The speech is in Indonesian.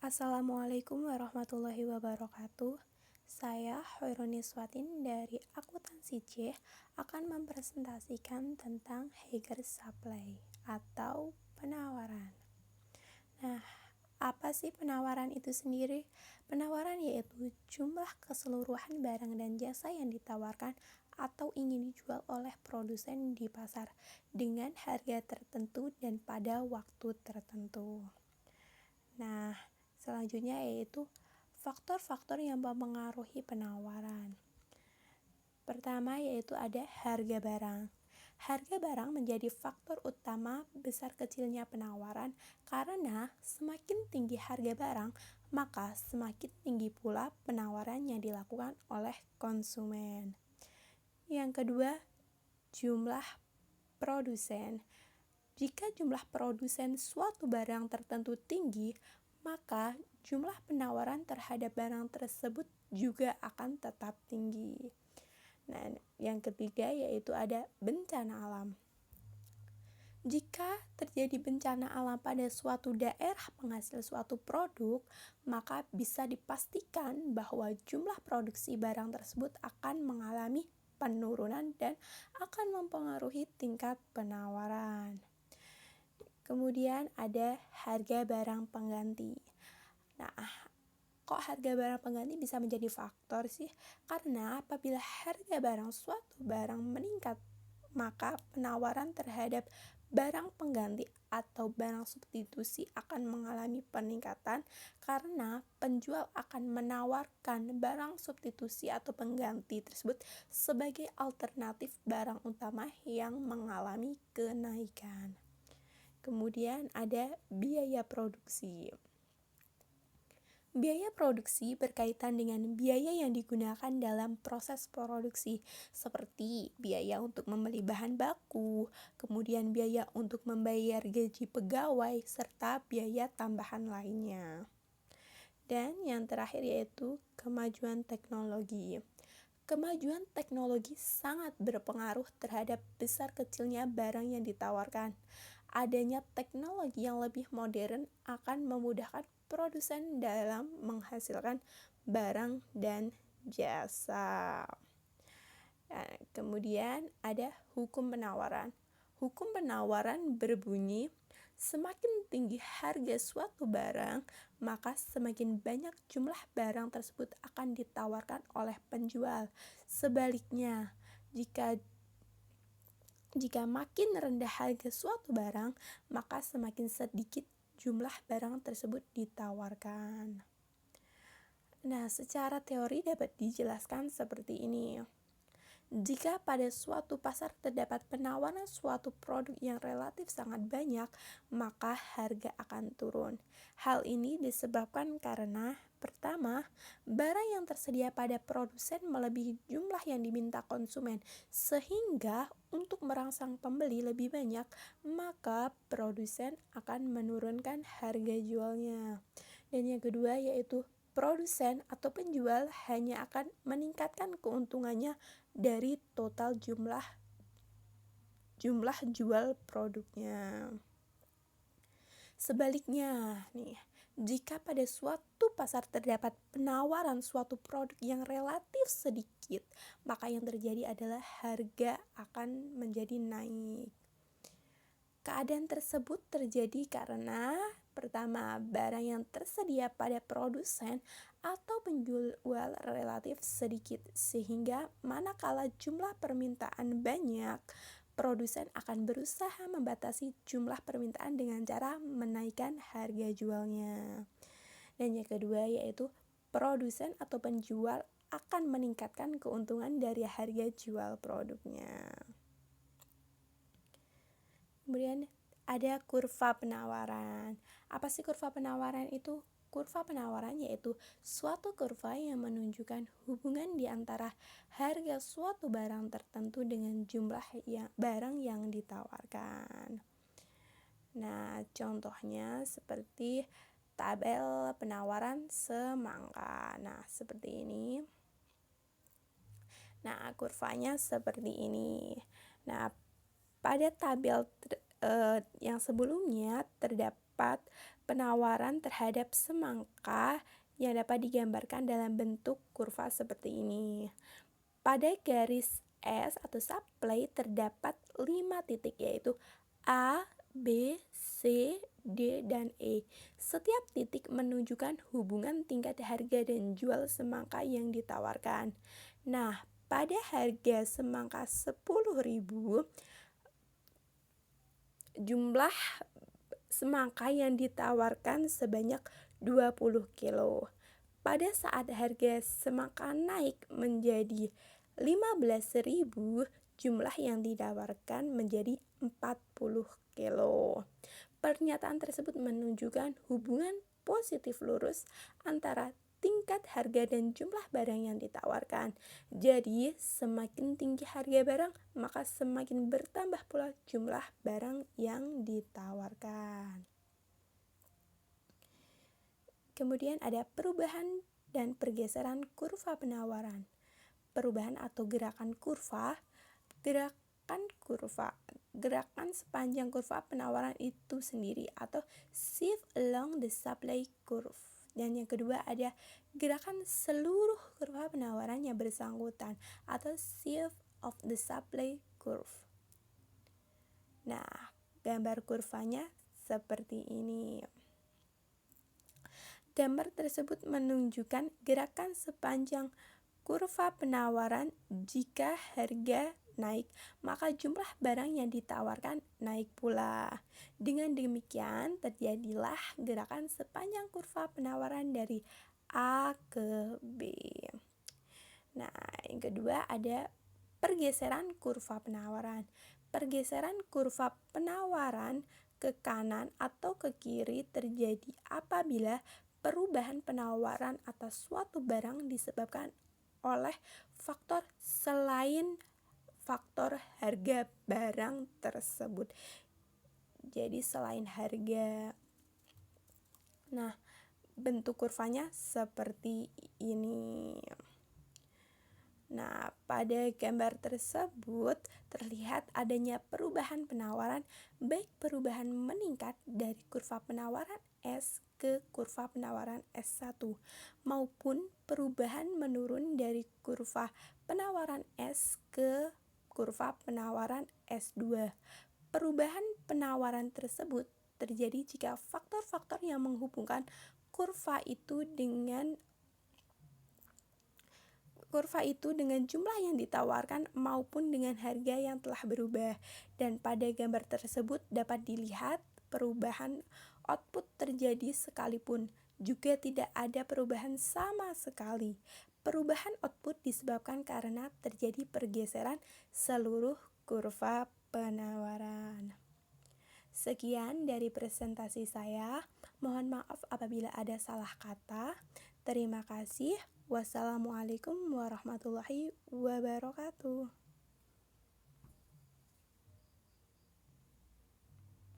Assalamualaikum warahmatullahi wabarakatuh. Saya Hoironi Swatin dari Akuntansi C akan mempresentasikan tentang Higher Supply atau penawaran. Nah, apa sih penawaran itu sendiri? Penawaran yaitu jumlah keseluruhan barang dan jasa yang ditawarkan atau ingin dijual oleh produsen di pasar dengan harga tertentu dan pada waktu tertentu. Nah, selanjutnya yaitu faktor-faktor yang mempengaruhi penawaran. Pertama yaitu ada harga barang. Harga barang menjadi faktor utama besar kecilnya penawaran karena semakin tinggi harga barang, maka semakin tinggi pula penawaran yang dilakukan oleh konsumen. Yang kedua, jumlah produsen. Jika jumlah produsen suatu barang tertentu tinggi, maka jumlah penawaran terhadap barang tersebut juga akan tetap tinggi. Nah, yang ketiga yaitu ada bencana alam. Jika terjadi bencana alam pada suatu daerah penghasil suatu produk, maka bisa dipastikan bahwa jumlah produksi barang tersebut akan mengalami penurunan dan akan mempengaruhi tingkat penawaran. Kemudian ada harga barang pengganti. Nah, kok harga barang pengganti bisa menjadi faktor sih? Karena apabila harga suatu barang meningkat, maka penawaran terhadap barang pengganti atau barang substitusi akan mengalami peningkatan karena penjual akan menawarkan barang substitusi atau pengganti tersebut sebagai alternatif barang utama yang mengalami kenaikan. Kemudian ada biaya produksi. Biaya produksi berkaitan dengan biaya yang digunakan dalam proses produksi, seperti biaya untuk membeli bahan baku, kemudian biaya untuk membayar gaji pegawai, serta biaya tambahan lainnya. Dan yang terakhir yaitu kemajuan teknologi. Kemajuan teknologi sangat berpengaruh terhadap besar kecilnya barang yang ditawarkan. Adanya teknologi yang lebih modern akan memudahkan produsen dalam menghasilkan barang dan jasa. Nah, kemudian ada hukum penawaran. Hukum penawaran berbunyi, semakin tinggi harga suatu barang, maka semakin banyak jumlah barang tersebut akan ditawarkan oleh penjual. Sebaliknya, jika makin rendah harga suatu barang, maka semakin sedikit jumlah barang tersebut ditawarkan. Nah, secara teori dapat dijelaskan seperti ini. Jika pada suatu pasar terdapat penawaran suatu produk yang relatif sangat banyak, maka harga akan turun. Hal ini disebabkan karena pertama, barang yang tersedia pada produsen melebihi jumlah yang diminta konsumen, sehingga untuk merangsang pembeli lebih banyak, maka produsen akan menurunkan harga jualnya. Dan yang kedua yaitu produsen atau penjual hanya akan meningkatkan keuntungannya dari total jumlah jual produknya. Sebaliknya, jika pada suatu pasar terdapat penawaran suatu produk yang relatif sedikit, maka yang terjadi adalah harga akan menjadi naik. Keadaan tersebut terjadi karena pertama, barang yang tersedia pada produsen atau penjual relatif sedikit, sehingga manakala jumlah permintaan banyak, produsen akan berusaha membatasi jumlah permintaan dengan cara menaikkan harga jualnya. Dan yang kedua yaitu produsen atau penjual akan meningkatkan keuntungan dari harga jual produknya. Kemudian ada kurva penawaran. Apa sih kurva penawaran itu? Kurva penawaran yaitu suatu kurva yang menunjukkan hubungan di antara harga suatu barang tertentu dengan jumlah barang yang ditawarkan. Nah, contohnya seperti tabel penawaran semangka. Nah, seperti ini. Nah, kurvanya seperti ini. Nah, pada tabel yang sebelumnya terdapat penawaran terhadap semangka yang dapat digambarkan dalam bentuk kurva seperti ini. Pada garis S atau supply terdapat 5 titik, yaitu A, B, C, D, dan E. Setiap titik menunjukkan hubungan tingkat harga dan jual semangka yang ditawarkan. Nah, pada harga semangka 10.000, jumlah semangka yang ditawarkan sebanyak 20 kilo. Pada saat harga semangka naik menjadi 15.000, jumlah yang ditawarkan menjadi 40 kilo. Pernyataan tersebut menunjukkan hubungan positif lurus antara tingkat harga dan jumlah barang yang ditawarkan. Jadi, semakin tinggi harga barang, maka semakin bertambah pula jumlah barang yang ditawarkan. Kemudian ada perubahan dan pergeseran kurva penawaran. Perubahan atau gerakan kurva. Gerakan sepanjang kurva penawaran itu sendiri atau shift along the supply curve. Dan yang kedua ada gerakan seluruh kurva penawaran yang bersangkutan atau shift of the supply curve. Nah, gambar kurvanya seperti ini. Gambar tersebut menunjukkan gerakan sepanjang kurva penawaran. Jika harga naik, maka jumlah barang yang ditawarkan naik pula. Dengan demikian, terjadilah gerakan sepanjang kurva penawaran dari A ke B. Nah, yang kedua ada pergeseran kurva penawaran. Pergeseran kurva penawaran ke kanan atau ke kiri terjadi apabila perubahan penawaran atas suatu barang disebabkan oleh faktor selain faktor harga barang tersebut. Jadi selain harga. Nah, bentuk kurvanya seperti ini. Nah, pada gambar tersebut terlihat adanya perubahan penawaran, baik perubahan meningkat dari kurva penawaran S ke kurva penawaran S1 maupun perubahan menurun dari kurva penawaran S ke kurva penawaran S2. Perubahan penawaran tersebut terjadi jika faktor-faktor yang menghubungkan kurva itu dengan jumlah yang ditawarkan maupun dengan harga yang telah berubah. Dan pada gambar tersebut dapat dilihat perubahan output terjadi sekalipun juga tidak ada perubahan sama sekali. Perubahan output disebabkan karena terjadi pergeseran seluruh kurva penawaran. Sekian dari presentasi saya. Mohon maaf apabila ada salah kata. Terima kasih. Wassalamualaikum warahmatullahi wabarakatuh.